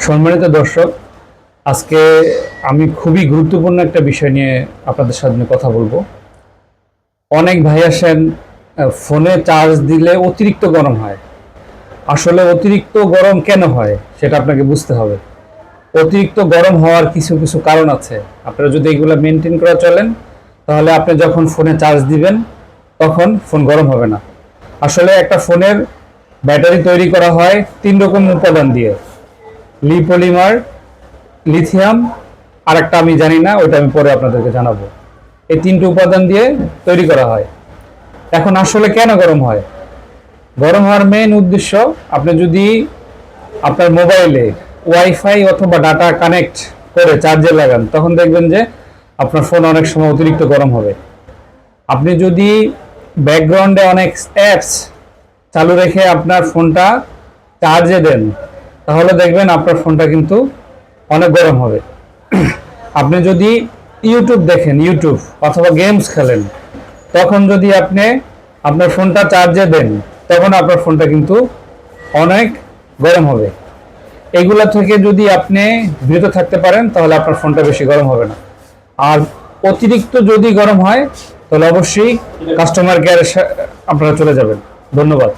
সম্মানিত দর্শক, আজকে আমি খুবই গুরুত্বপূর্ণ একটা বিষয় নিয়ে আপনাদের সামনে কথা বলবো। অনেক ভাই আসেন ফোনে চার্জ দিলে অতিরিক্ত গরম হয়। আসলে অতিরিক্ত গরম কেন হয় সেটা আপনাকে বুঝতে হবে। অতিরিক্ত গরম হওয়ার কিছু কিছু কারণ আছে। আপনারা যদি এগুলো মেনটেন করে চলেন, তাহলে আপনি যখন ফোনে চার্জ দিবেন তখন ফোন গরম হবে না। আসলে একটা ফোনের ব্যাটারি তৈরি করা হয় 3 রকম উপাদান দিয়ে: লিপোলিমার, লিথিয়াম, আর একটা আমি জানি না, ওইটা আমি পরে আপনাদেরকে জানাবো। এই 3টে উপাদান দিয়ে তৈরি করা হয়। এখন আসলে কেন গরম হয়? গরম হওয়ার মেইন উদ্দেশ্য, আপনি যদি আপনার মোবাইলে ওয়াইফাই অথবা ডাটা কানেক্ট করে চার্জে লাগান, তখন দেখবেন যে আপনার ফোন অনেক সময় অতিরিক্ত গরম হবে। আপনি যদি ব্যাকগ্রাউন্ডে অনেক অ্যাপস চালু রেখে আপনার ফোনটা চার্জে দেন, তাহলে দেখবেন আপনার ফোনটা কিন্তু অনেক গরম হবে। আপনি যদি ইউটিউব দেখেন, ইউটিউব অথবা গেমস খেলেন, তখন যদি আপনি আপনার ফোনটা চার্জে দেন, তখন আপনার ফোনটা কিন্তু অনেক গরম হবে। এগুলা থেকে যদি আপনি বিরত থাকতে পারেন, তাহলে আপনার ফোনটা বেশি গরম হবে না। আর অতিরিক্ত যদি গরম হয়, তাহলে অবশ্যই কাস্টমার কেয়ারে আপনারা চলে যাবেন। ধন্যবাদ।